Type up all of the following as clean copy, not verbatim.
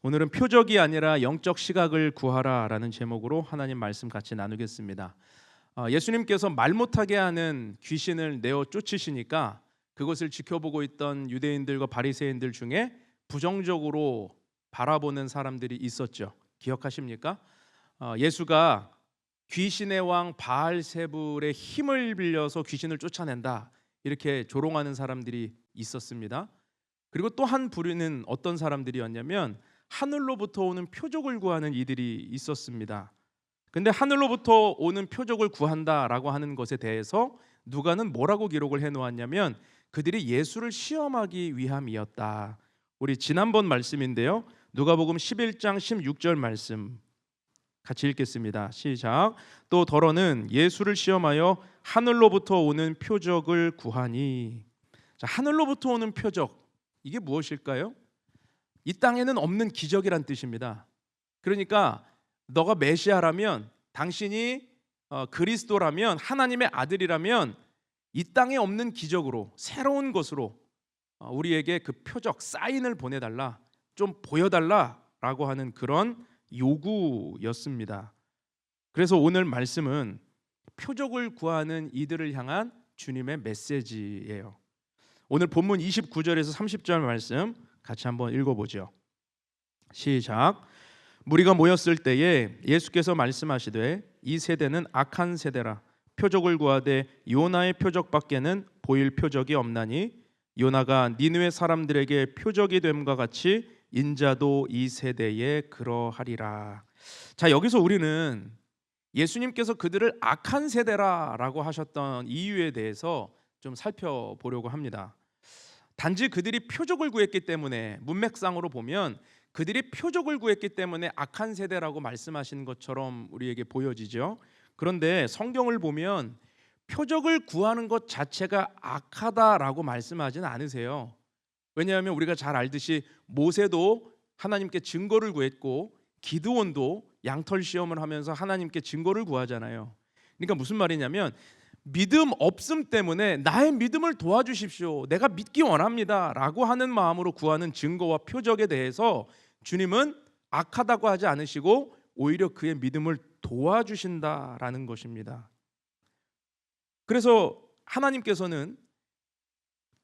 오늘은 표적이 아니라 영적 시각을 구하라라는 제목으로 하나님 말씀 같이 나누겠습니다. 예수님께서 말 못하게 하는 귀신을 내어 쫓으시니까 그것을 지켜보고 있던 유대인들과 바리새인들 중에 부정적으로 바라보는 사람들이 있었죠. 기억하십니까? 예수가 귀신의 왕 바알세불의 힘을 빌려서 귀신을 쫓아낸다, 이렇게 조롱하는 사람들이 있었습니다. 그리고 또 한 부류는 어떤 사람들이었냐면 하늘로부터 오는 표적을 구하는 이들이 있었습니다. 근데 하늘로부터 오는 표적을 구한다라고 하는 것에 대해서 누가는 뭐라고 기록을 해놓았냐면 그들이 예수를 시험하기 위함이었다. 우리 지난번 말씀인데요, 누가복음 11장 16절 말씀 같이 읽겠습니다. 시작. 또 더러는 예수를 시험하여 하늘로부터 오는 표적을 구하니. 자, 하늘로부터 오는 표적, 이게 무엇일까요? 이 땅에는 없는 기적이란 뜻입니다. 그러니까 너가 메시아라면, 당신이 그리스도라면, 하나님의 아들이라면 이 땅에 없는 기적으로, 새로운 것으로 우리에게 그 표적, 사인을 보내달라, 좀 보여달라라고 하는 그런 요구였습니다. 그래서 오늘 말씀은 표적을 구하는 이들을 향한 주님의 메시지예요. 오늘 본문 29절에서 30절 말씀 같이 한번 읽어보죠. 시작. 무리가 모였을 때에 예수께서 말씀하시되 이 세대는 악한 세대라. 표적을 구하되 요나의 표적밖에는 보일 표적이 없나니 요나가 니느웨 사람들에게 표적이 됨과 같이 인자도 이 세대에 그러하리라. 자, 여기서 우리는 예수님께서 그들을 악한 세대라라고 하셨던 이유에 대해서 좀 살펴보려고 합니다. 단지 그들이 표적을 구했기 때문에, 문맥상으로 보면 그들이 표적을 구했기 때문에 악한 세대라고 말씀하신 것처럼 우리에게 보여지죠. 그런데 성경을 보면 표적을 구하는 것 자체가 악하다라고 말씀하지는 않으세요. 왜냐하면 우리가 잘 알듯이 모세도 하나님께 증거를 구했고 기드온도 양털 시험을 하면서 하나님께 증거를 구하잖아요. 그러니까 무슨 말이냐면 믿음 없음 때문에 나의 믿음을 도와주십시오, 내가 믿기 원합니다 라고 하는 마음으로 구하는 증거와 표적에 대해서 주님은 악하다고 하지 않으시고 오히려 그의 믿음을 도와주신다라는 것입니다. 그래서 하나님께서는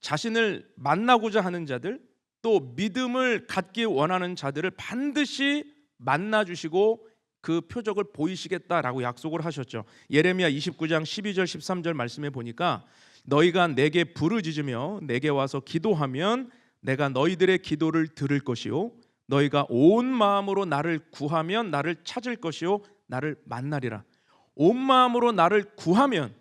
자신을 만나고자 하는 자들, 또 믿음을 갖기 원하는 자들을 반드시 만나주시고 그 표적을 보이시겠다라고 약속을 하셨죠. 예레미야 29장 12절 13절 말씀에 보니까 너희가 내게 부르짖으며 내게 와서 기도하면 내가 너희들의 기도를 들을 것이요 너희가 온 마음으로 나를 구하면 나를 찾을 것이요 나를 만나리라. 온 마음으로 나를 구하면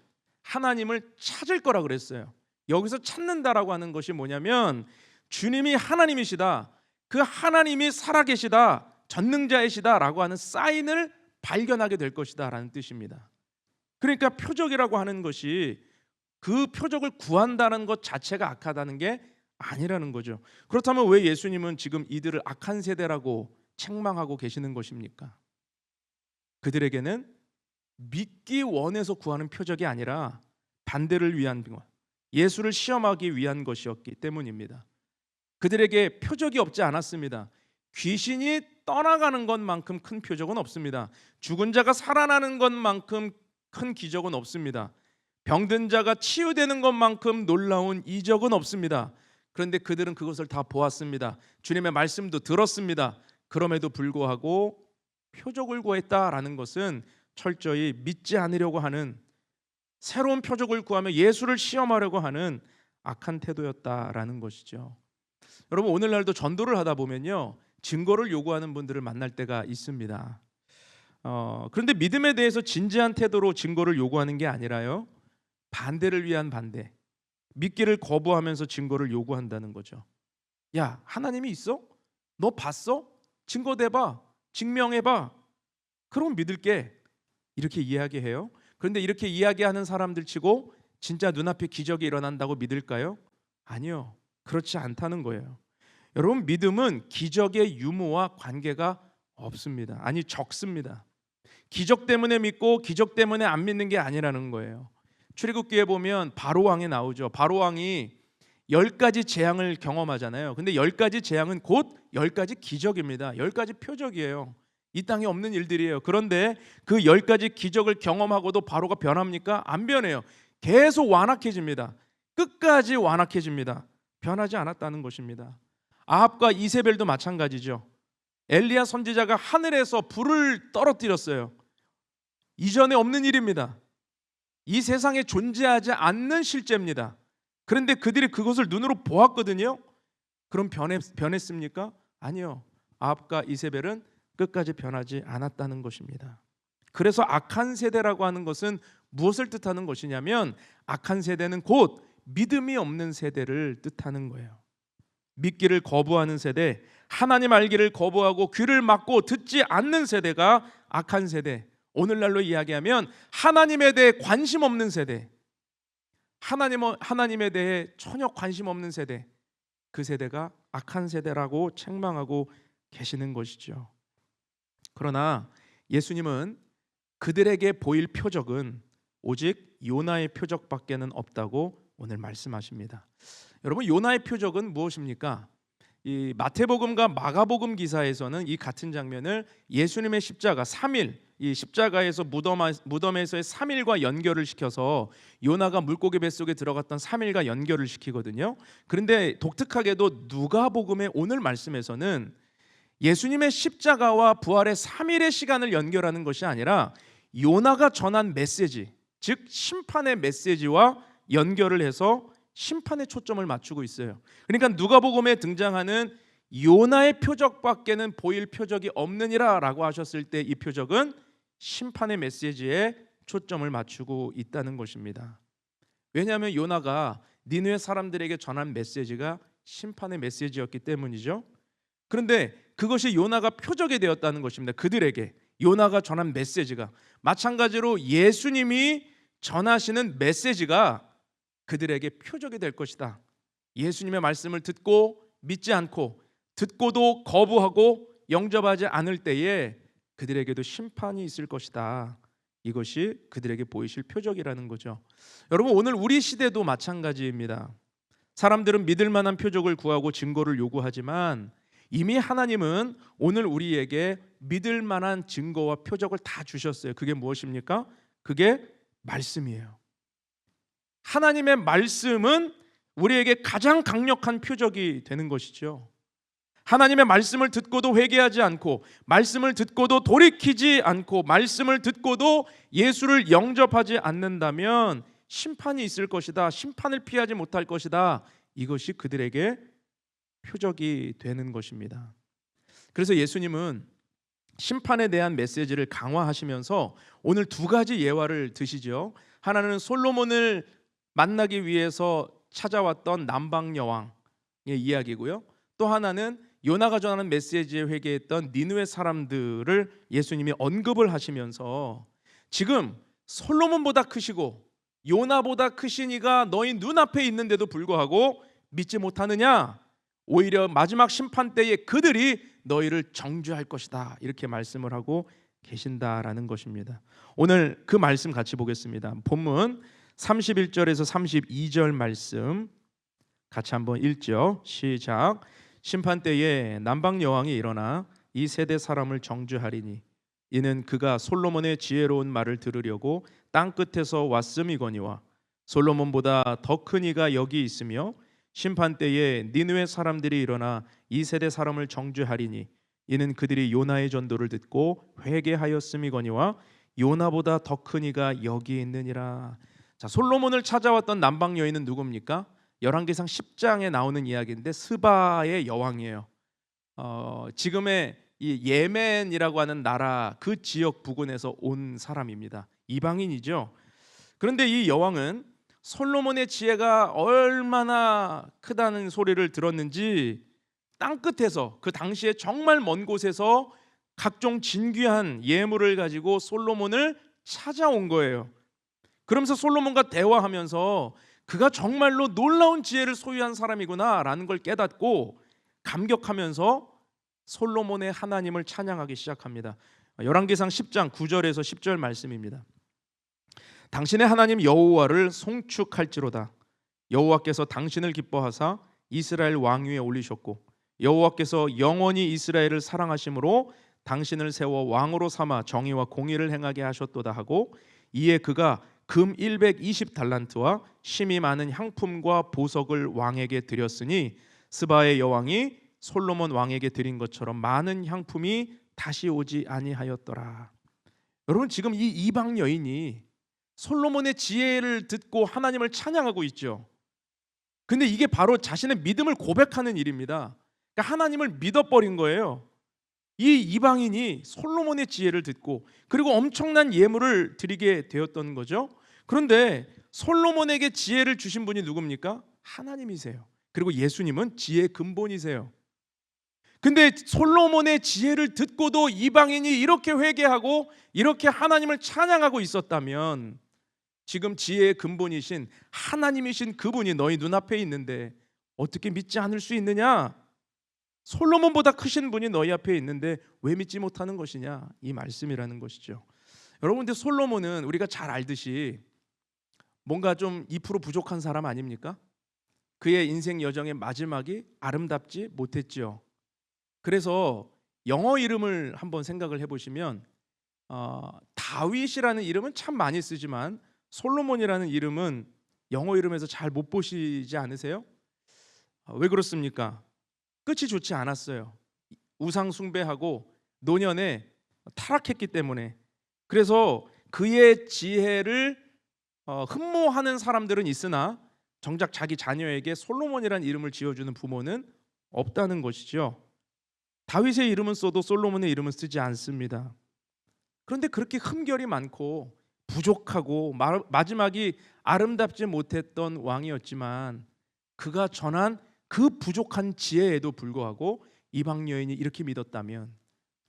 하나님을 찾을 거라 그랬어요. 여기서 찾는다라고 하는 것이 뭐냐면 주님이 하나님이시다, 그 하나님이 살아계시다, 전능자이시다라고 하는 사인을 발견하게 될 것이다 라는 뜻입니다. 그러니까 표적이라고 하는 것이 그 표적을 구한다는 것 자체가 악하다는 게 아니라는 거죠. 그렇다면 왜 예수님은 지금 이들을 악한 세대라고 책망하고 계시는 것입니까? 그들에게는 믿기 원해서 구하는 표적이 아니라 반대를 위한, 예수를 시험하기 위한 것이었기 때문입니다. 그들에게 표적이 없지 않았습니다. 귀신이 떠나가는 것만큼 큰 표적은 없습니다. 죽은 자가 살아나는 것만큼 큰 기적은 없습니다. 병든 자가 치유되는 것만큼 놀라운 이적은 없습니다. 그런데 그들은 그것을 다 보았습니다. 주님의 말씀도 들었습니다. 그럼에도 불구하고 표적을 구했다라는 것은 철저히 믿지 않으려고 하는, 새로운 표적을 구하며 예수를 시험하려고 하는 악한 태도였다라는 것이죠. 여러분, 오늘날도 전도를 하다 보면요, 증거를 요구하는 분들을 만날 때가 있습니다. 그런데 믿음에 대해서 진지한 태도로 증거를 요구하는 게 아니라요, 반대를 위한 반대, 믿기를 거부하면서 증거를 요구한다는 거죠. 야, 하나님이 있어? 너 봤어? 증거 대봐, 증명해봐, 그럼 믿을게, 이렇게 이야기해요. 그런데 이렇게 이야기하는 사람들 치고 진짜 눈앞에 기적이 일어난다고 믿을까요? 아니요, 그렇지 않다는 거예요. 여러분, 믿음은 기적의 유무와 관계가 없습니다. 아니, 적습니다. 기적 때문에 믿고 기적 때문에 안 믿는 게 아니라는 거예요. 출애굽기에 보면 바로왕이 나오죠. 바로왕이 10가지 재앙을 경험하잖아요. 근데 10가지 재앙은 곧 10가지 기적입니다. 10가지 표적이에요. 이 땅에 없는 일들이에요. 그런데 그 10가지 기적을 경험하고도 바로가 변합니까? 안 변해요. 계속 완악해집니다. 끝까지 완악해집니다. 변하지 않았다는 것입니다. 아합과 이세벨도 마찬가지죠. 엘리야 선지자가 하늘에서 불을 떨어뜨렸어요. 이전에 없는 일입니다. 이 세상에 존재하지 않는 실제입니다. 그런데 그들이 그것을 눈으로 보았거든요. 그럼 변했습니까? 아니요. 아합과 이세벨은 끝까지 변하지 않았다는 것입니다. 그래서 악한 세대라고 하는 것은 무엇을 뜻하는 것이냐면, 악한 세대는 곧 믿음이 없는 세대를 뜻하는 거예요. 믿기를 거부하는 세대, 하나님 알기를 거부하고 귀를 막고 듣지 않는 세대가 악한 세대. 오늘날로 이야기하면 하나님에 대해 관심 없는 세대, 하나님에 대해 전혀 관심 없는 세대, 그 세대가 악한 세대라고 책망하고 계시는 것이죠. 그러나 예수님은 그들에게 보일 표적은 오직 요나의 표적밖에는 없다고 오늘 말씀하십니다. 여러분, 요나의 표적은 무엇입니까? 이 마태복음과 마가복음 기사에서는 이 같은 장면을 예수님의 십자가 3일, 이 십자가에서 무덤에서의 3일과 연결을 시켜서 요나가 물고기 뱃속에 들어갔던 3일과 연결을 시키거든요. 그런데 독특하게도 누가복음의 오늘 말씀에서는 예수님의 십자가와 부활의 3일의 시간을 연결하는 것이 아니라 요나가 전한 메시지, 즉 심판의 메시지와 연결을 해서 심판에 초점을 맞추고 있어요. 그러니까 누가복음에 등장하는 요나의 표적밖에는 보일 표적이 없느니라 라고 하셨을 때 이 표적은 심판의 메시지에 초점을 맞추고 있다는 것입니다. 왜냐하면 요나가 니느웨 사람들에게 전한 메시지가 심판의 메시지였기 때문이죠. 그런데 그것이 요나가 표적이 되었다는 것입니다. 그들에게 요나가 전한 메시지가, 마찬가지로 예수님이 전하시는 메시지가 그들에게 표적이 될 것이다. 예수님의 말씀을 듣고 믿지 않고, 듣고도 거부하고 영접하지 않을 때에 그들에게도 심판이 있을 것이다. 이것이 그들에게 보이실 표적이라는 거죠. 여러분, 오늘 우리 시대도 마찬가지입니다. 사람들은 믿을 만한 표적을 구하고 증거를 요구하지만 이미 하나님은 오늘 우리에게 믿을 만한 증거와 표적을 다 주셨어요. 그게 무엇입니까? 그게 말씀이에요. 하나님의 말씀은 우리에게 가장 강력한 표적이 되는 것이죠. 하나님의 말씀을 듣고도 회개하지 않고, 말씀을 듣고도 돌이키지 않고, 말씀을 듣고도 예수를 영접하지 않는다면 심판이 있을 것이다, 심판을 피하지 못할 것이다. 이것이 그들에게 표적이 되는 것입니다. 그래서 예수님은 심판에 대한 메시지를 강화하시면서 오늘 두 가지 예화를 드시죠. 하나는 솔로몬을 만나기 위해서 찾아왔던 남방 여왕의 이야기고요. 또 하나는 요나가 전하는 메시지에 회개했던 니느웨 사람들을 예수님이 언급을 하시면서, 지금 솔로몬보다 크시고 요나보다 크신 이가 너희 눈앞에 있는데도 불구하고 믿지 못하느냐? 오히려 마지막 심판 때에 그들이 너희를 정죄할 것이다, 이렇게 말씀을 하고 계신다라는 것입니다. 오늘 그 말씀 같이 보겠습니다. 본문 31절에서 32절 말씀 같이 한번 읽죠. 시작. 심판 때에 남방 여왕이 일어나 이 세대 사람을 정죄하리니 이는 그가 솔로몬의 지혜로운 말을 들으려고 땅 끝에서 왔음이거니와 솔로몬보다 더 큰 이가 여기 있으며 심판 때에 니느웨 사람들이 일어나 이 세대 사람을 정죄하리니 이는 그들이 요나의 전도를 듣고 회개하였음이거니와 요나보다 더 큰 이가 여기 있느니라. 자, 솔로몬을 찾아왔던 남방 여인은 누굽니까? 열왕기상 10장에 나오는 이야기인데 스바의 여왕이에요. 지금의 이 예멘이라고 하는 나라 그 지역 부근에서 온 사람입니다. 이방인이죠. 그런데 이 여왕은 솔로몬의 지혜가 얼마나 크다는 소리를 들었는지 땅 끝에서, 그 당시에 정말 먼 곳에서 각종 진귀한 예물을 가지고 솔로몬을 찾아온 거예요. 그러면서 솔로몬과 대화하면서 그가 정말로 놀라운 지혜를 소유한 사람이구나라는 걸 깨닫고 감격하면서 솔로몬의 하나님을 찬양하기 시작합니다. 열왕기상 10장 9절에서 10절 말씀입니다. 당신의 하나님 여호와를 송축할지로다. 여호와께서 당신을 기뻐하사 이스라엘 왕위에 올리셨고 여호와께서 영원히 이스라엘을 사랑하심으로 당신을 세워 왕으로 삼아 정의와 공의를 행하게 하셨도다 하고 이에 그가 금 120달란트와 심이 많은 향품과 보석을 왕에게 드렸으니 스바의 여왕이 솔로몬 왕에게 드린 것처럼 많은 향품이 다시 오지 아니하였더라. 여러분, 지금 이 이방 여인이 솔로몬의 지혜를 듣고 하나님을 찬양하고 있죠. 근데 이게 바로 자신의 믿음을 고백하는 일입니다. 그러니까 하나님을 믿어버린 거예요. 이 이방인이 솔로몬의 지혜를 듣고 그리고 엄청난 예물을 드리게 되었던 거죠. 그런데 솔로몬에게 지혜를 주신 분이 누굽니까? 하나님이세요. 그리고 예수님은 지혜의 근본이세요. 근데 솔로몬의 지혜를 듣고도 이방인이 이렇게 회개하고 이렇게 하나님을 찬양하고 있었다면 지금 지혜의 근본이신 하나님이신 그분이 너희 눈앞에 있는데 어떻게 믿지 않을 수 있느냐? 솔로몬보다 크신 분이 너희 앞에 있는데 왜 믿지 못하는 것이냐? 이 말씀이라는 것이죠. 여러분, 근데 솔로몬은 우리가 잘 알듯이 뭔가 좀 2% 부족한 사람 아닙니까? 그의 인생 여정의 마지막이 아름답지 못했지요. 그래서 영어 이름을 한번 생각을 해보시면 다윗이라는 이름은 참 많이 쓰지만 솔로몬이라는 이름은 영어 이름에서 잘 못 보시지 않으세요? 왜 그렇습니까? 끝이 좋지 않았어요. 우상 숭배하고 노년에 타락했기 때문에. 그래서 그의 지혜를 흠모하는 사람들은 있으나 정작 자기 자녀에게 솔로몬이라는 이름을 지어주는 부모는 없다는 것이죠. 다윗의 이름은 써도 솔로몬의 이름은 쓰지 않습니다. 그런데 그렇게 흠결이 많고 부족하고 마지막이 아름답지 못했던 왕이었지만 그가 전한 그 부족한 지혜에도 불구하고 이방 여인이 이렇게 믿었다면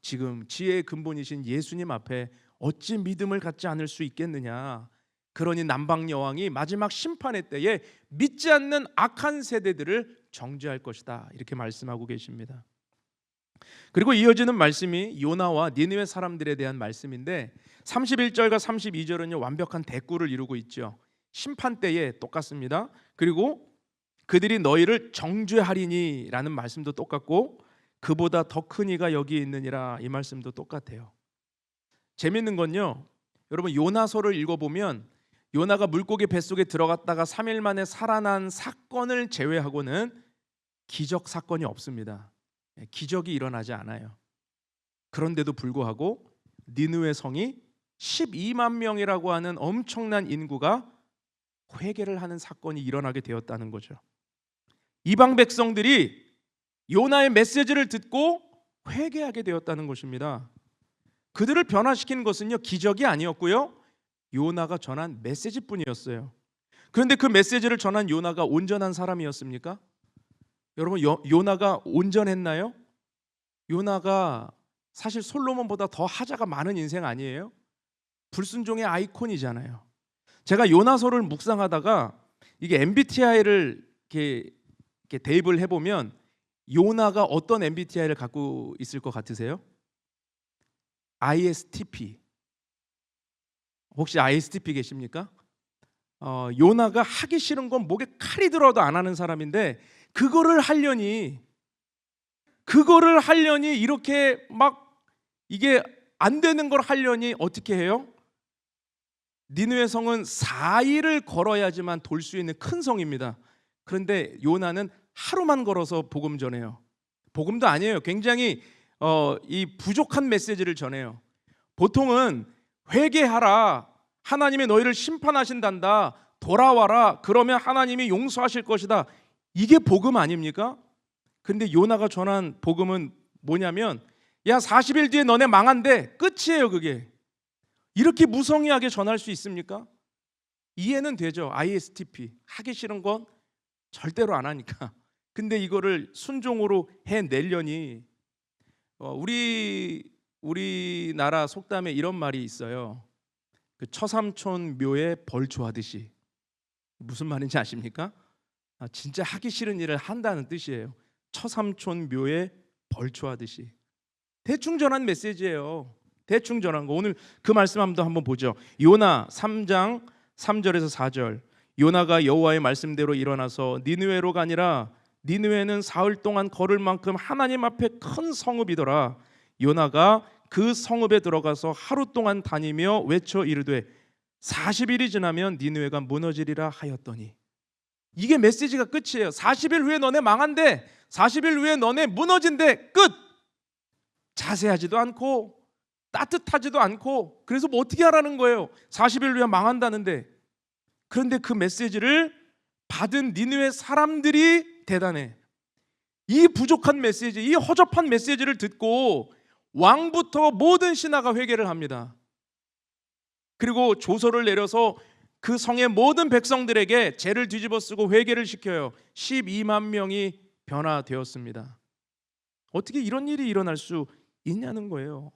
지금 지혜의 근본이신 예수님 앞에 어찌 믿음을 갖지 않을 수 있겠느냐. 그러니 남방 여왕이 마지막 심판의 때에 믿지 않는 악한 세대들을 정죄할 것이다, 이렇게 말씀하고 계십니다. 그리고 이어지는 말씀이 요나와 니느웨 사람들에 대한 말씀인데 31절과 32절은요 완벽한 대꾸를 이루고 있죠. 심판 때에 똑같습니다. 그리고 그들이 너희를 정죄하리니 라는 말씀도 똑같고 그보다 더 큰 이가 여기 있느니라 이 말씀도 똑같아요. 재밌는 건요, 여러분 요나서를 읽어보면 요나가 물고기 뱃속에 들어갔다가 3일 만에 살아난 사건을 제외하고는 기적 사건이 없습니다. 기적이 일어나지 않아요. 그런데도 불구하고 니느웨 성이 12만 명이라고 하는 엄청난 인구가 회개를 하는 사건이 일어나게 되었다는 거죠. 이방 백성들이 요나의 메시지를 듣고 회개하게 되었다는 것입니다. 그들을 변화시킨 것은요 기적이 아니었고요 요나가 전한 메시지뿐이었어요. 그런데 그 메시지를 전한 요나가 온전한 사람이었습니까? 여러분, 요나가 온전했나요? 요나가 사실 솔로몬보다 더 하자가 많은 인생 아니에요? 불순종의 아이콘이잖아요. 제가 요나서를 묵상하다가 이게 MBTI를 이렇게 대입을 해보면 요나가 어떤 MBTI를 갖고 있을 것 같으세요? ISTP. 혹시 ISTP 계십니까? 요나가 하기 싫은 건 목에 칼이 들어도 안 하는 사람인데 그거를 하려니 이렇게 막 이게 안 되는 걸 하려니 어떻게 해요? 니느웨 성은 4일을 걸어야지만 돌 수 있는 큰 성입니다. 그런데 요나는 하루만 걸어서 복음 전해요. 복음도 아니에요. 굉장히 이 부족한 메시지를 전해요. 보통은 회개하라, 하나님이 너희를 심판하신단다, 돌아와라, 그러면 하나님이 용서하실 것이다, 이게 복음 아닙니까? 근데 요나가 전한 복음은 뭐냐면 야 40일 뒤에 너네 망한대, 끝이에요. 그게 이렇게 무성의하게 전할 수 있습니까? 이해는 되죠. ISTP 하기 싫은 건 절대로 안 하니까. 근데 이거를 순종으로 해내려니 우리나라 속담에 이런 말이 있어요. 그 처삼촌 묘에 벌초하듯이. 무슨 말인지 아십니까? 진짜 하기 싫은 일을 한다는 뜻이에요. 처삼촌 묘에 벌초하듯이. 대충 전한 메시지예요. 대충 전한 거. 오늘 그 말씀 한번 보죠. 요나 3장 3절에서 4절. 요나가 여호와의 말씀대로 일어나서 니느웨로 가니라. 니느웨는 사흘 동안 걸을 만큼 하나님 앞에 큰 성읍이더라. 요나가 그 성읍에 들어가서 하루 동안 다니며 외쳐 이르되 40일이 지나면 니느웨가 무너지리라 하였더니. 이게 메시지가 끝이에요. 40일 후에 너네 망한대, 40일 후에 너네 무너진대, 끝. 자세하지도 않고 따뜻하지도 않고, 그래서 뭐 어떻게 하라는 거예요? 40일 후에 망한다는데. 그런데 그 메시지를 받은 니느웨 사람들이 대단해. 이 부족한 메시지, 이 허접한 메시지를 듣고 왕부터 모든 신하가 회개를 합니다. 그리고 조서를 내려서 그 성의 모든 백성들에게 죄를 뒤집어 쓰고 회개를 시켜요. 12만 명이 변화되었습니다. 어떻게 이런 일이 일어날 수 있냐는 거예요.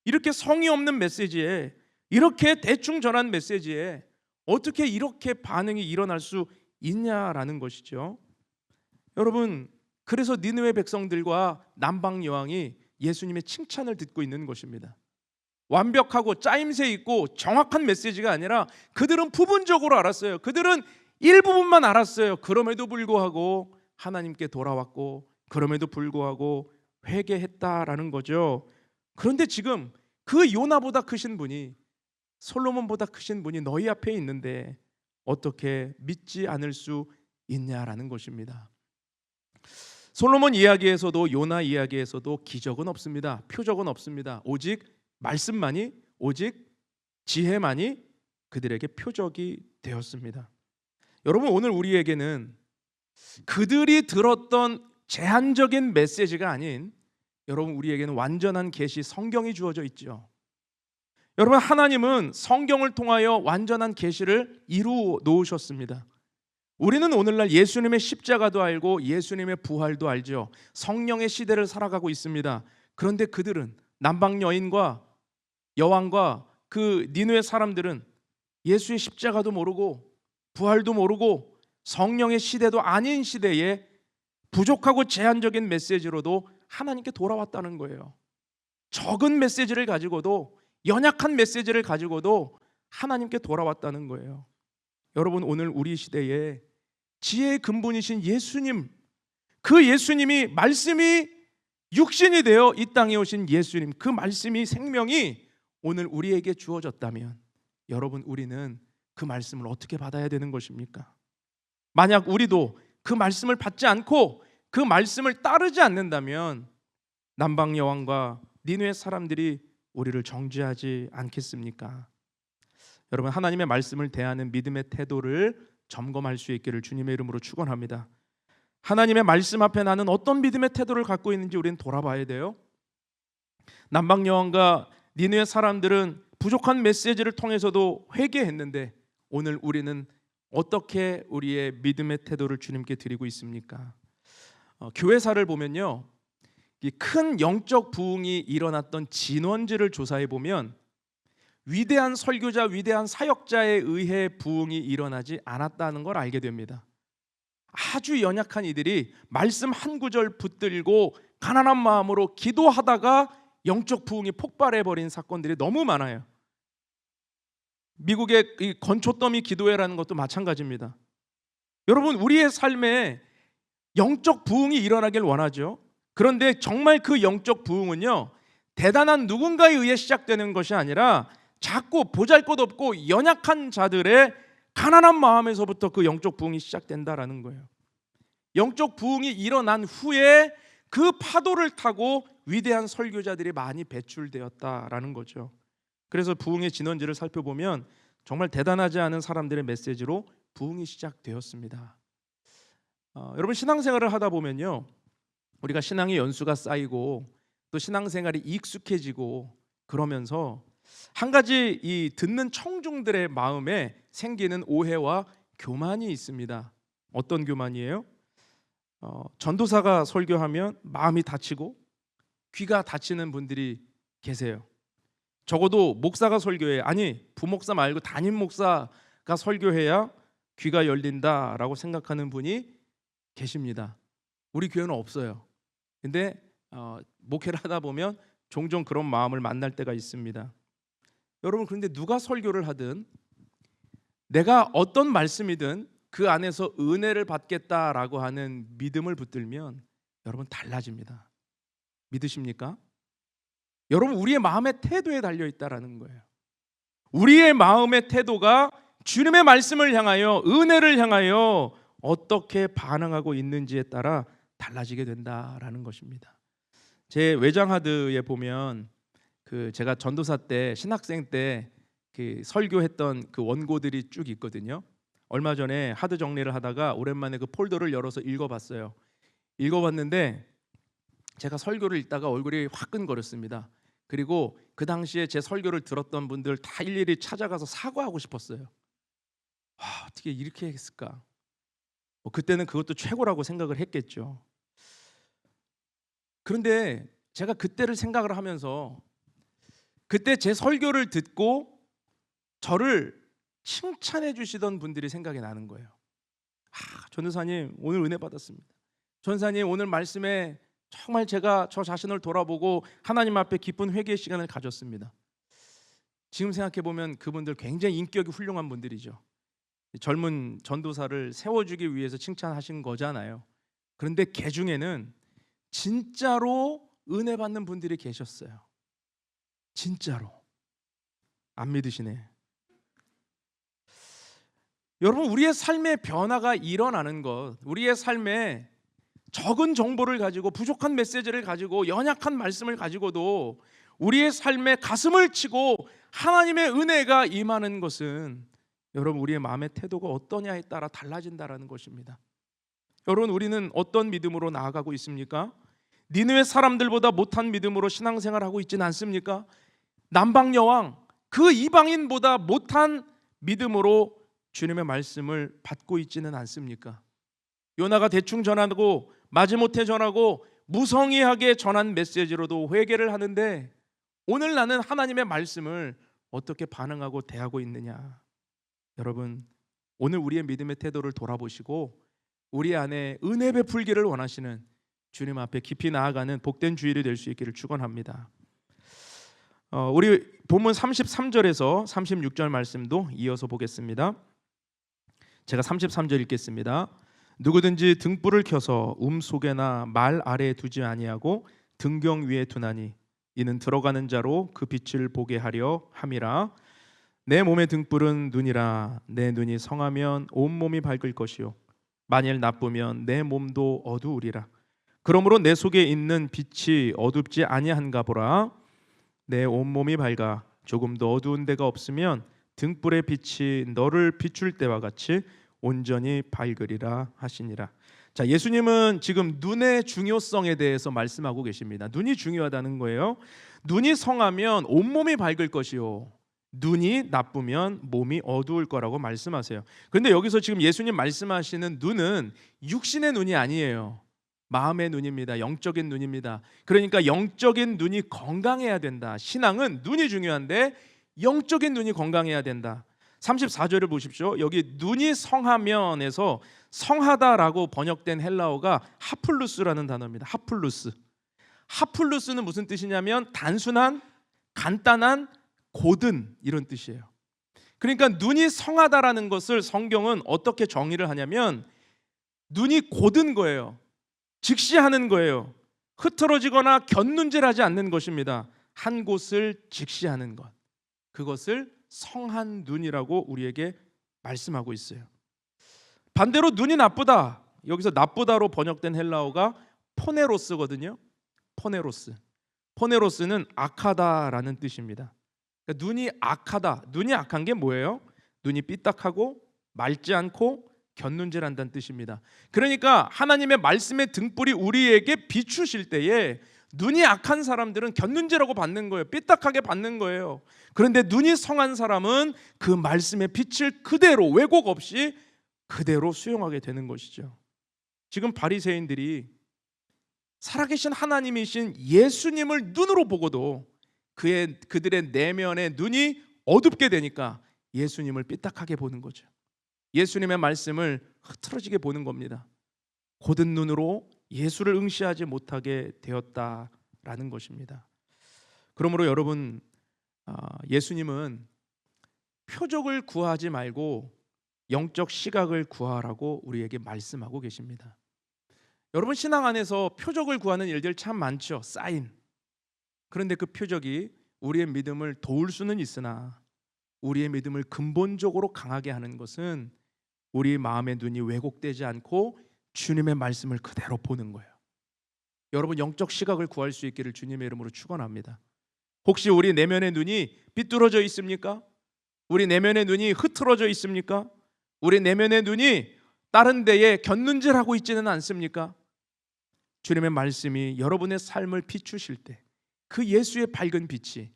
이렇게 성의 없는 메시지에, 이렇게 대충 전한 메시지에 어떻게 이렇게 반응이 일어날 수 있냐라는 것이죠. 여러분, 그래서 니느웨 백성들과 남방 여왕이 예수님의 칭찬을 듣고 있는 것입니다. 완벽하고 짜임새 있고 정확한 메시지가 아니라 그들은 부분적으로 알았어요. 그들은 일부분만 알았어요. 그럼에도 불구하고 하나님께 돌아왔고, 그럼에도 불구하고 회개했다라는 거죠. 그런데 지금 그 요나보다 크신 분이, 솔로몬보다 크신 분이 너희 앞에 있는데 어떻게 믿지 않을 수 있냐라는 것입니다. 솔로몬 이야기에서도 요나 이야기에서도 기적은 없습니다. 표적은 없습니다. 오직 말씀만이, 오직 지혜만이 그들에게 표적이 되었습니다. 여러분, 오늘 우리에게는 그들이 들었던 제한적인 메시지가 아닌, 여러분, 우리에게는 완전한 계시, 성경이 주어져 있죠. 여러분, 하나님은 성경을 통하여 완전한 계시를 이루어 놓으셨습니다. 우리는 오늘날 예수님의 십자가도 알고 예수님의 부활도 알죠. 성령의 시대를 살아가고 있습니다. 그런데 그들은, 남방 여인과 여왕과 그 니느웨 사람들은 예수의 십자가도 모르고 부활도 모르고 성령의 시대도 아닌 시대에 부족하고 제한적인 메시지로도 하나님께 돌아왔다는 거예요. 적은 메시지를 가지고도, 연약한 메시지를 가지고도 하나님께 돌아왔다는 거예요. 여러분, 오늘 우리 시대에 지혜의 근본이신 예수님, 그 예수님이, 말씀이 육신이 되어 이 땅에 오신 예수님, 그 말씀이, 생명이 오늘 우리에게 주어졌다면, 여러분, 우리는 그 말씀을 어떻게 받아야 되는 것입니까? 만약 우리도 그 말씀을 받지 않고 그 말씀을 따르지 않는다면 남방 여왕과 니느웨 사람들이 우리를 정죄하지 않겠습니까? 여러분, 하나님의 말씀을 대하는 믿음의 태도를 점검할 수 있기를 주님의 이름으로 축원합니다. 하나님의 말씀 앞에 나는 어떤 믿음의 태도를 갖고 있는지 우리는 돌아봐야 돼요. 남방 여왕과 니느웨 사람들은 부족한 메시지를 통해서도 회개했는데, 오늘 우리는 어떻게 우리의 믿음의 태도를 주님께 드리고 있습니까? 교회사를 보면요, 이 큰 영적 부흥이 일어났던 진원지를 조사해 보면 위대한 설교자, 위대한 사역자에 의해 부흥이 일어나지 않았다는 걸 알게 됩니다. 아주 연약한 이들이 말씀 한 구절 붙들고 가난한 마음으로 기도하다가 영적 부흥이 폭발해버린 사건들이 너무 많아요. 미국의 이 건초더미 기도회라는 것도 마찬가지입니다. 여러분, 우리의 삶에 영적 부흥이 일어나길 원하죠. 그런데 정말 그 영적 부흥은요, 대단한 누군가에 의해 시작되는 것이 아니라 작고 보잘것없고 연약한 자들의 가난한 마음에서부터 그 영적 부흥이 시작된다라는 거예요. 영적 부흥이 일어난 후에 그 파도를 타고 위대한 설교자들이 많이 배출되었다라는 거죠. 그래서 부흥의 진원지를 살펴보면 정말 대단하지 않은 사람들의 메시지로 부흥이 시작되었습니다. 여러분, 신앙생활을 하다 보면요, 우리가 신앙의 연수가 쌓이고 또 신앙생활이 익숙해지고 그러면서 한 가지 이 듣는 청중들의 마음에 생기는 오해와 교만이 있습니다. 어떤 교만이에요? 전도사가 설교하면 마음이 다치고 귀가 다치는 분들이 계세요. 적어도 목사가 설교해, 아니 부목사 말고 담임 목사가 설교해야 귀가 열린다라고 생각하는 분이 계십니다. 우리 교회는 없어요. 근데 목회를 하다 보면 종종 그런 마음을 만날 때가 있습니다. 여러분, 그런데 누가 설교를 하든 내가 어떤 말씀이든 그 안에서 은혜를 받겠다라고 하는 믿음을 붙들면 여러분 달라집니다. 믿으십니까? 여러분 우리의 마음의 태도에 달려 있다라는 거예요. 우리의 마음의 태도가 주님의 말씀을 향하여 은혜를 향하여 어떻게 반응하고 있는지에 따라 달라지게 된다라는 것입니다. 제 외장하드에 보면 제가 전도사 때 신학생 때 설교했던 그 원고들이 쭉 있거든요. 얼마 전에 하드 정리를 하다가 오랜만에 그 폴더를 열어서 읽어봤어요. 읽어봤는데 제가 설교를 읽다가 얼굴이 화끈거렸습니다. 그리고 그 당시에 제 설교를 들었던 분들 다 일일이 찾아가서 사과하고 싶었어요. 어떻게 이렇게 했을까? 그때는 그것도 최고라고 생각을 했겠죠. 그런데 제가 그때를 생각을 하면서 그때 제 설교를 듣고 저를 칭찬해 주시던 분들이 생각이 나는 거예요. 전도사님 오늘 은혜 받았습니다. 전도사님 오늘 말씀에 정말 제가 저 자신을 돌아보고 하나님 앞에 깊은 회개의 시간을 가졌습니다. 지금 생각해 보면 그분들 굉장히 인격이 훌륭한 분들이죠. 젊은 전도사를 세워주기 위해서 칭찬하신 거잖아요. 그런데 그 중에는 진짜로 은혜 받는 분들이 계셨어요. 진짜로. 안 믿으시네. 여러분 우리의 삶의 변화가 일어나는 것, 우리의 삶에 적은 정보를 가지고 부족한 메시지를 가지고 연약한 말씀을 가지고도 우리의 삶에 가슴을 치고 하나님의 은혜가 임하는 것은 여러분 우리의 마음의 태도가 어떠냐에 따라 달라진다라는 것입니다. 여러분 우리는 어떤 믿음으로 나아가고 있습니까? 니느웨 사람들보다 못한 믿음으로 신앙생활하고 있지는 않습니까? 남방여왕 그 이방인보다 못한 믿음으로 주님의 말씀을 받고 있지는 않습니까? 요나가 대충 전하고 마지못해 전하고 무성의하게 전한 메시지로도 회개를 하는데 오늘 나는 하나님의 말씀을 어떻게 반응하고 대하고 있느냐? 여러분 오늘 우리의 믿음의 태도를 돌아보시고 우리 안에 은혜 베풀기를 원하시는 주님 앞에 깊이 나아가는 복된 주일이 될 수 있기를 축원합니다. 우리 본문 33절에서 36절 말씀도 이어서 보겠습니다. 제가 33절 읽겠습니다. 누구든지 등불을 켜서 속에나 말 아래에 두지 아니하고 등경 위에 두나니 이는 들어가는 자로 그 빛을 보게 하려 함이라. 내 몸의 등불은 눈이라. 내 눈이 성하면 온 몸이 밝을 것이요 만일 나쁘면 내 몸도 어두우리라. 그러므로 내 속에 있는 빛이 어둡지 아니한가 보라. 내 온몸이 밝아 조금도 어두운 데가 없으면 등불의 빛이 너를 비출 때와 같이 온전히 밝으리라 하시니라. 자, 예수님은 지금 눈의 중요성에 대해서 말씀하고 계십니다. 눈이 중요하다는 거예요. 눈이 성하면 온몸이 밝을 것이요 눈이 나쁘면 몸이 어두울 거라고 말씀하세요. 그런데 여기서 지금 예수님 말씀하시는 눈은 육신의 눈이 아니에요. 마음의 눈입니다. 영적인 눈입니다. 그러니까 영적인 눈이 건강해야 된다. 신앙은 눈이 중요한데 영적인 눈이 건강해야 된다. 34절을 보십시오. 여기 눈이 성하면에서 성하다라고 번역된 헬라어가 하플루스라는 단어입니다. 하플루스. 하플루스는 무슨 뜻이냐면 단순한, 간단한, 고든 이런 뜻이에요. 그러니까 눈이 성하다라는 것을 성경은 어떻게 정의를 하냐면 눈이 고든 거예요. 직시하는 거예요. 흐트러지거나 곁눈질하지 않는 것입니다. 한 곳을 직시하는 것. 그것을 성한 눈이라고 우리에게 말씀하고 있어요. 반대로 눈이 나쁘다. 여기서 나쁘다로 번역된 헬라어가 포네로스거든요. 포네로스. 포네로스는 악하다라는 뜻입니다. 그러니까 눈이 악하다. 눈이 악한 게 뭐예요? 눈이 삐딱하고 맑지 않고 곁눈질한다는 뜻입니다. 그러니까 하나님의 말씀의 등불이 우리에게 비추실 때에 눈이 악한 사람들은 곁눈질하고 받는 거예요. 삐딱하게 받는 거예요. 그런데 눈이 성한 사람은 그 말씀의 빛을 그대로 왜곡 없이 그대로 수용하게 되는 것이죠. 지금 바리새인들이 살아계신 하나님이신 예수님을 눈으로 보고도 그들의 내면의 눈이 어둡게 되니까 예수님을 삐딱하게 보는 거죠. 예수님의 말씀을 흐트러지게 보는 겁니다. 고든 눈으로 예수를 응시하지 못하게 되었다라는 것입니다. 그러므로 여러분, 예수님은 표적을 구하지 말고 영적 시각을 구하라고 우리에게 말씀하고 계십니다. 여러분, 신앙 안에서 표적을 구하는 일들 참 많죠. 사인. 그런데 그 표적이 우리의 믿음을 도울 수는 있으나 우리의 믿음을 근본적으로 강하게 하는 것은 우리 마음의 눈이 왜곡되지 않고 주님의 말씀을 그대로 보는 거예요. 여러분, 영적 시각을 구할 수 있기를 주님의 이름으로 축원합니다. 혹시 우리 내면의 눈이 삐뚤어져 있습니까? 우리 내면의 눈이 흐트러져 있습니까? 우리 내면의 눈이 다른 데에 곁눈질하고 있지는 않습니까? 주님의 말씀이 여러분의 삶을 비추실 때 그 예수의 밝은 빛이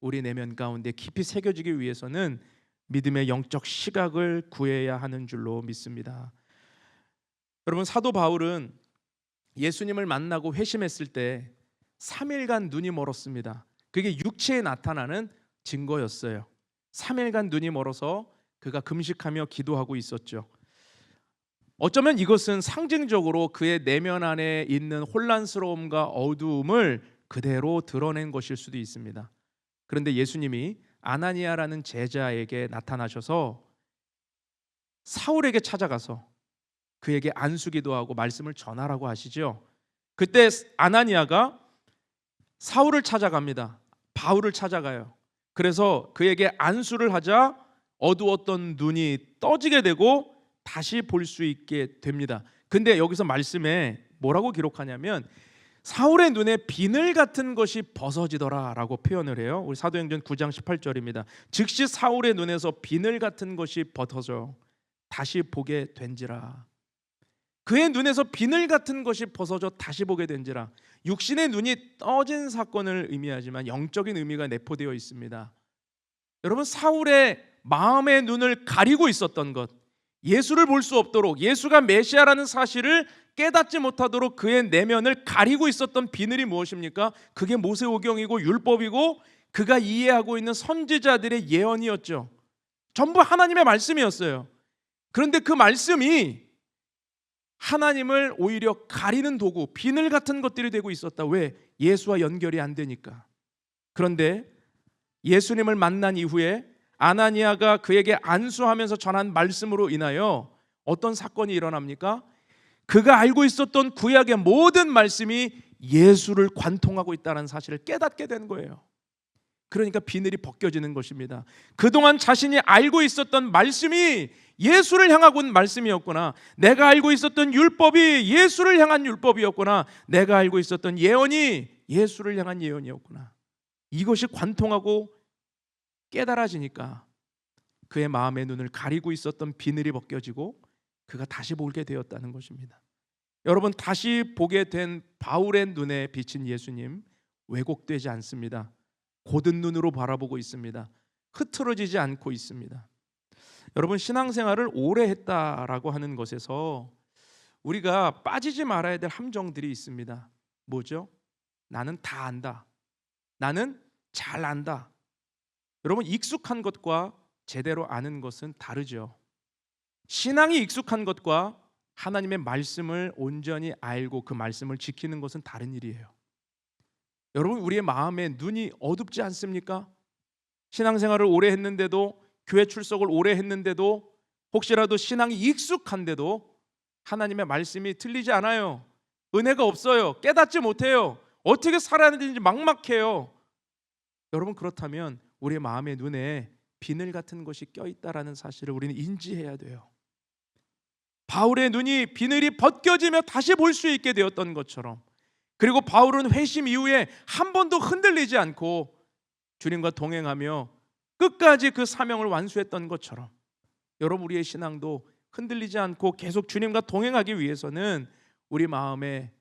우리 내면 가운데 깊이 새겨지기 위해서는 믿음의 영적 시각을 구해야 하는 줄로 믿습니다. 여러분, 사도 바울은 예수님을 만나고 회심했을 때 3일간 눈이 멀었습니다. 그게 육체에 나타나는 증거였어요. 3일간 눈이 멀어서 그가 금식하며 기도하고 있었죠. 어쩌면 이것은 상징적으로 그의 내면 안에 있는 혼란스러움과 어두움을 그대로 드러낸 것일 수도 있습니다. 그런데 예수님이 아나니아라는 제자에게 나타나셔서 사울에게 찾아가서 그에게 안수기도 하고 말씀을 전하라고 하시죠. 그때 아나니아가 사울을 찾아갑니다. 바울을 찾아가요. 그래서 그에게 안수를 하자 어두웠던 눈이 떠지게 되고 다시 볼 수 있게 됩니다. 근데 여기서 말씀에 뭐라고 기록하냐면 사울의 눈에 비늘 같은 것이 벗어지더라 라고 표현을 해요. 우리 사도행전 9장 18절입니다. 즉시 사울의 눈에서 비늘 같은 것이 벗어져 다시 보게 된지라. 그의 눈에서 비늘 같은 것이 벗어져 다시 보게 된지라. 육신의 눈이 떠진 사건을 의미하지만 영적인 의미가 내포되어 있습니다. 여러분, 사울의 마음의 눈을 가리고 있었던 것, 예수를 볼 수 없도록, 예수가 메시아라는 사실을 깨닫지 못하도록 그의 내면을 가리고 있었던 비늘이 무엇입니까? 그게 모세오경이고 율법이고 그가 이해하고 있는 선지자들의 예언이었죠. 전부 하나님의 말씀이었어요. 그런데 그 말씀이 하나님을 오히려 가리는 도구, 비늘 같은 것들이 되고 있었다. 왜? 예수와 연결이 안 되니까. 그런데 예수님을 만난 이후에 아나니아가 그에게 안수하면서 전한 말씀으로 인하여 어떤 사건이 일어납니까? 그가 알고 있었던 구약의 모든 말씀이 예수를 관통하고 있다는 사실을 깨닫게 된 거예요. 그러니까 비늘이 벗겨지는 것입니다. 그동안 자신이 알고 있었던 말씀이 예수를 향하고 있는 말씀이었구나. 내가 알고 있었던 율법이 예수를 향한 율법이었구나. 내가 알고 있었던 예언이 예수를 향한 예언이었구나. 이것이 관통하고 깨달아지니까 그의 마음의 눈을 가리고 있었던 비늘이 벗겨지고 그가 다시 보게 되었다는 것입니다. 여러분, 다시 보게 된 바울의 눈에 비친 예수님 왜곡되지 않습니다. 곧은 눈으로 바라보고 있습니다. 흐트러지지 않고 있습니다. 여러분, 신앙생활을 오래 했다라고 하는 것에서 우리가 빠지지 말아야 될 함정들이 있습니다. 뭐죠? 나는 다 안다. 나는 잘 안다. 여러분, 익숙한 것과 제대로 아는 것은 다르죠. 신앙이 익숙한 것과 하나님의 말씀을 온전히 알고 그 말씀을 지키는 것은 다른 일이에요. 여러분, 우리의 마음에 눈이 어둡지 않습니까? 신앙생활을 오래 했는데도, 교회 출석을 오래 했는데도, 혹시라도 신앙이 익숙한데도 하나님의 말씀이 들리지 않아요. 은혜가 없어요. 깨닫지 못해요. 어떻게 살아야 되는지 막막해요. 여러분, 그렇다면 우리의 마음의 눈에 비늘 같은 것이 껴있다라는 사실을 우리는 인지해야 돼요. 바울의 눈이 비늘이 벗겨지며 다시 볼 수 있게 되었던 것처럼, 그리고 바울은 회심 이후에 한 번도 흔들리지 않고 주님과 동행하며 끝까지 그 사명을 완수했던 것처럼, 여러분, 우리의 신앙도 흔들리지 않고 계속 주님과 동행하기 위해서는 우리 마음에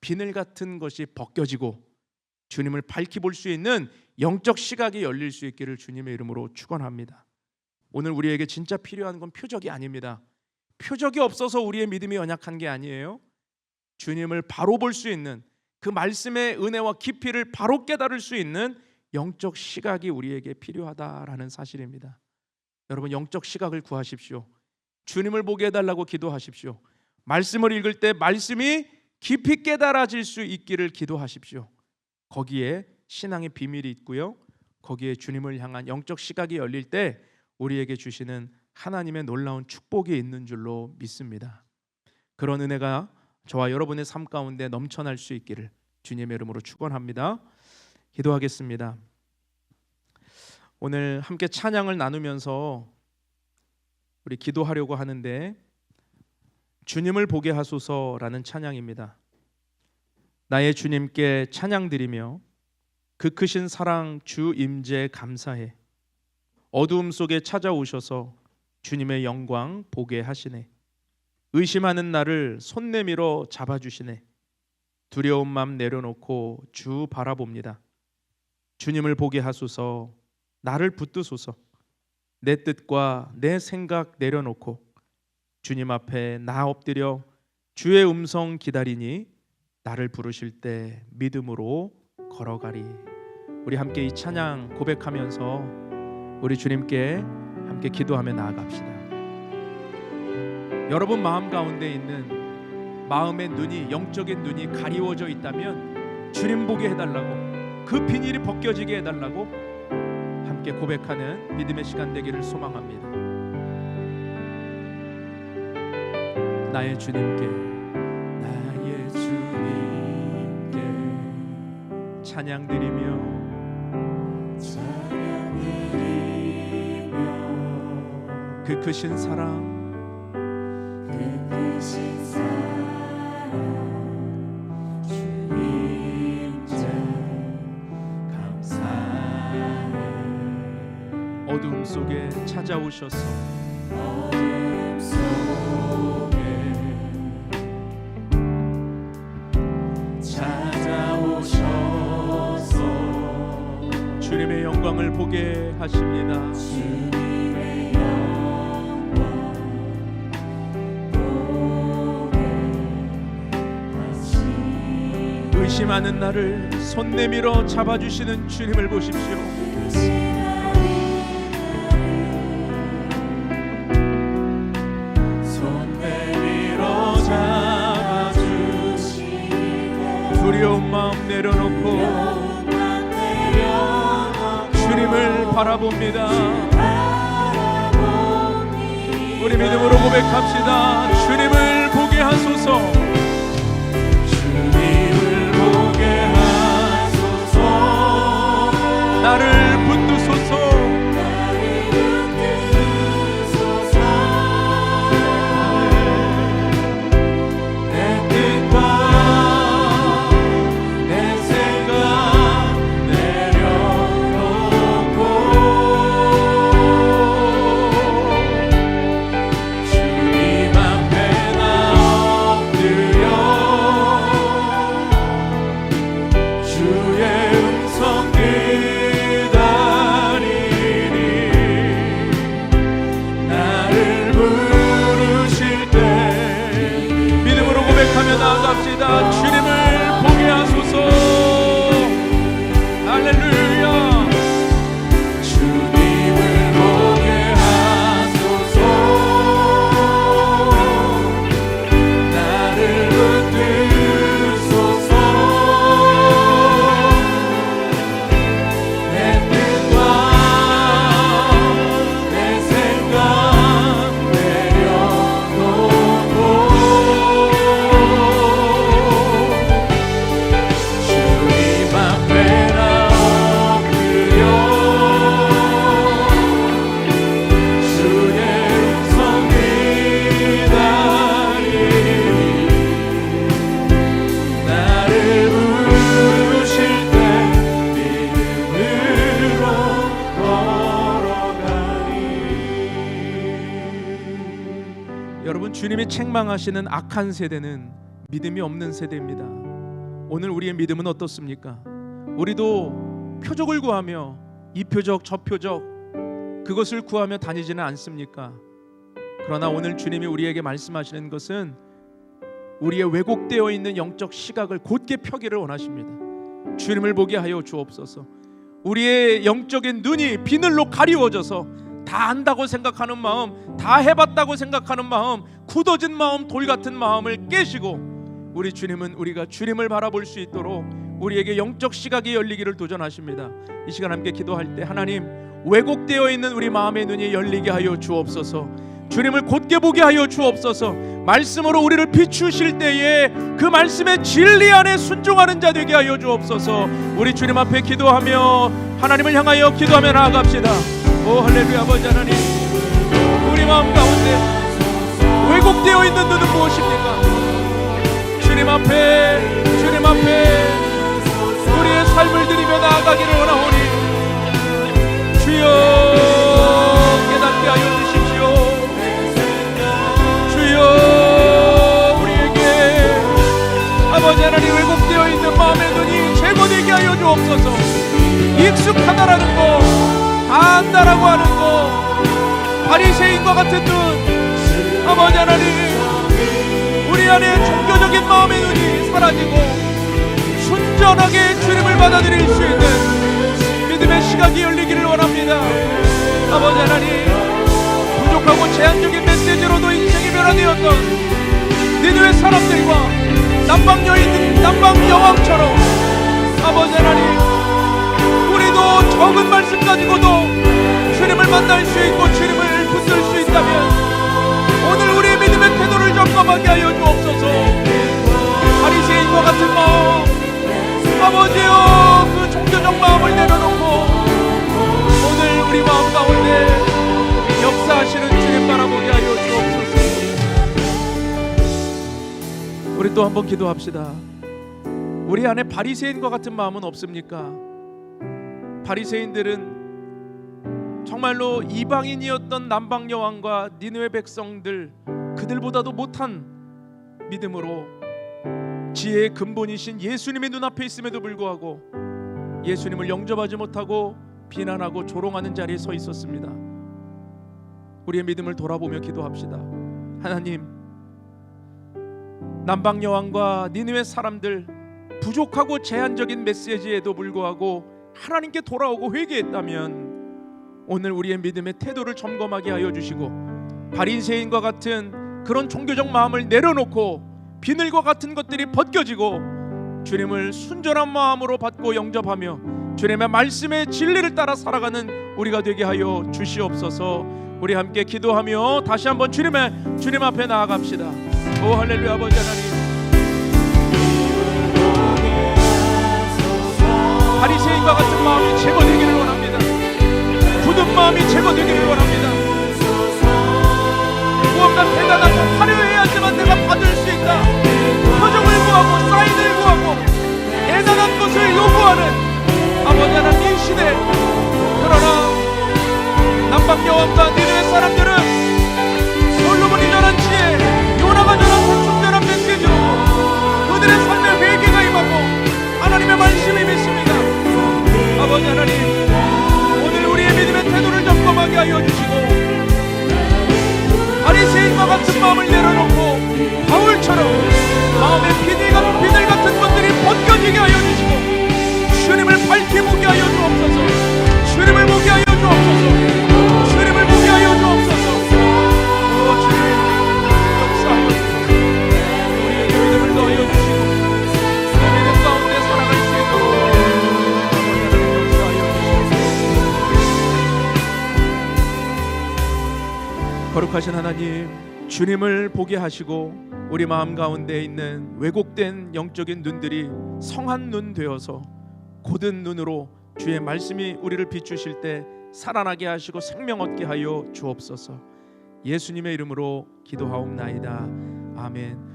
비늘 같은 것이 벗겨지고 주님을 밝히 볼 수 있는 영적 시각이 열릴 수 있기를 주님의 이름으로 축원합니다. 오늘 우리에게 진짜 필요한 건 표적이 아닙니다. 표적이 없어서 우리의 믿음이 연약한 게 아니에요. 주님을 바로 볼 수 있는, 그 말씀의 은혜와 깊이를 바로 깨달을 수 있는 영적 시각이 우리에게 필요하다라는 사실입니다. 여러분, 영적 시각을 구하십시오. 주님을 보게 해달라고 기도하십시오. 말씀을 읽을 때 말씀이 깊이 깨달아질 수 있기를 기도하십시오. 거기에 신앙의 비밀이 있고요, 거기에 주님을 향한 영적 시각이 열릴 때 우리에게 주시는 하나님의 놀라운 축복이 있는 줄로 믿습니다. 그런 은혜가 저와 여러분의 삶 가운데 넘쳐날 수 있기를 주님의 이름으로 축원합니다. 기도하겠습니다. 오늘 함께 찬양을 나누면서 우리 기도하려고 하는데, 주님을 보게 하소서라는 찬양입니다. 나의 주님께 찬양 드리며 그 크신 사랑 주 임재 감사해. 어두움 속에 찾아오셔서 주님의 영광 보게 하시네. 의심하는 나를 손 내밀어 잡아주시네. 두려운 맘 내려놓고 주 바라봅니다. 주님을 보게 하소서. 나를 붙드소서. 내 뜻과 내 생각 내려놓고 주님 앞에 나 엎드려 주의 음성 기다리니 나를 부르실 때 믿음으로 걸어가리. 우리 함께 이 찬양 고백하면서 우리 주님께 함께 기도하며 나아갑시다. 여러분 마음 가운데 있는 마음의 눈이, 영적인 눈이 가리워져 있다면 주님 보게 해달라고, 그 비닐이 벗겨지게 해달라고 함께 고백하는 믿음의 시간 되기를 소망합니다. 나의 주님께 찬양 드리며 그 크신 사랑 주님께 감사해. 어둠 속에 찾아오셔서 주님의 영광을 보게 하십니다. 주님의 영광 보게 하십니다. 의심하는 나를 손 내밀어 잡아주시는 주님을 보십시오. 손 내밀어 잡아주시네. 두려운 마음 내려놓고 주님을 바라봅니다. 우리 믿음으로 고백합시다. 주님을 보게 하소서. 주님을 보게 하소서. 나를 붙드소서. 내 뜻과 내 생각 나아갑시다. 주님을 보게 하소서. 할렐루야. 주님을 보게 하소서. 나를 붙드소서. 내 뜻과 내 생각 내려놓고 주님이 책망하시는 악한 세대는 믿음이 없는 세대입니다. 오늘 우리의 믿음은 어떻습니까? 우리도 표적을 구하며 이 표적 저 표적 그것을 구하며 다니지는 않습니까? 그러나 오늘 주님이 우리에게 말씀하시는 것은 우리의 왜곡되어 있는 영적 시각을 곧게 펴기를 원하십니다. 주님을 보게 하여 주옵소서. 우리의 영적인 눈이 비늘로 가리워져서 다 안다고 생각하는 마음, 다 해봤다고 생각하는 마음, 굳어진 마음, 돌 같은 마음을 깨시고 우리 주님은 우리가 주님을 바라볼 수 있도록 우리에게 영적 시각이 열리기를 도전하십니다. 이 시간 함께 기도할 때 하나님, 왜곡되어 있는 우리 마음의 눈이 열리게 하여 주옵소서. 주님을 곧게 보게 하여 주옵소서. 말씀으로 우리를 비추실 때에 그 말씀의 진리 안에 순종하는 자 되게 하여 주옵소서. 우리 주님 앞에 기도하며 하나님을 향하여 기도하며 나아갑시다. 오 할렐루야. 아버지 하나님, 우리 마음 가운데 왜곡되어 있는 눈은 무엇입니까? 주님 앞에 우리의 삶을 드리며 나아가기를 원하오니 주여 깨닫게 하여 주십시오. 주여 우리에게 아버지 하나님 왜곡되어 있는 마음의 눈이 제거되게 하여 주옵소서. 익숙하다라는 거, 다 안다라고 하는 거, 바리새인과 같은 눈, 아버지 하나님 우리 안에 종교적인 마음의 눈이 사라지고 순전하게 주님을 받아들일 수 있는 믿음의 시각이 열리기를 원합니다. 아버지 하나님, 부족하고 제한적인 메시지로도 인생이 변화되었던 니느웨 사람들과 남방 여왕처럼 아버지 하나님 우리도 적은 말씀 가지고도 주님을 만날 수 있고 주님을 붙들 수 있다면 오늘 우리의 믿음의 태도를 점검하게 하여 주옵소서. 바리새인과 같은 마음, 아버지여 그 종교적 마음을 내려놓고 오늘 우리 마음 가운데 역사하시는 주님 바라보게 하여 주옵소서. 우리 또 한번 기도합시다. 우리 안에 바리새인과 같은 마음은 없습니까? 바리새인들은 정말로 이방인이었던 남방 여왕과 니느웨 백성들, 그들보다도 못한 믿음으로 지혜의 근본이신 예수님의 눈앞에 있음에도 불구하고 예수님을 영접하지 못하고 비난하고 조롱하는 자리에 서 있었습니다. 우리의 믿음을 돌아보며 기도합시다. 하나님, 남방 여왕과 니느웨 사람들 부족하고 제한적인 메시지에도 불구하고 하나님께 돌아오고 회개했다면 오늘 우리의 믿음의 태도를 점검하게 하여 주시고 바리새인과 같은 그런 종교적 마음을 내려놓고 비늘과 같은 것들이 벗겨지고 주님을 순전한 마음으로 받고 영접하며 주님의 말씀의 진리를 따라 살아가는 우리가 되게 하여 주시옵소서. 우리 함께 기도하며 다시 한번 주님 앞에 나아갑시다. 오 할렐루야. 아버지 하나님, 바리새인과 같은 마음이 제거되기를 원합니다. 굳은 마음이 제거되기를 원합니다. 무언가 대단하고 화려해야지만 내가 받을 수 있다. 표정을 구하고 사인을 구하고 대단한 것을 요구하는 아버지 하나님 이 시대. 그러나 남방 여왕과 니느웨 사람들은 솔로몬이 전한 지혜, 요나가 전한 대충전한 메시지로 그들의 삶에 회개가 임하고 하나님의 말씀이 믿습니다. 아버지 하나님, 오늘 우리의 믿음의 태도를 점검하게 하여 주시고 바리새인과 같은 마음을 내려놓고 바울처럼 마음의 비늘 같은 것들이 벗겨지게 하여 주시고 주님을 밝히 보게 하여 주옵소서. 주님을 보게 하여 주옵소서. 주님을 보게 하여 주옵소서. 오 주님, 역사하여 주시고 우리의 믿음을 더하여 주시고 그 믿음 가운데 살아갈 수 있도록 거룩하신 하나님, 주님을 보게 하시고 우리 마음 가운데 있는 왜곡된 영적인 눈들이 성한 눈 되어서 곧은 눈으로 주의 말씀이 우리를 비추실 때 살아나게 하시고 생명 얻게 하여 주옵소서. 예수님의 이름으로 기도하옵나이다. 아멘.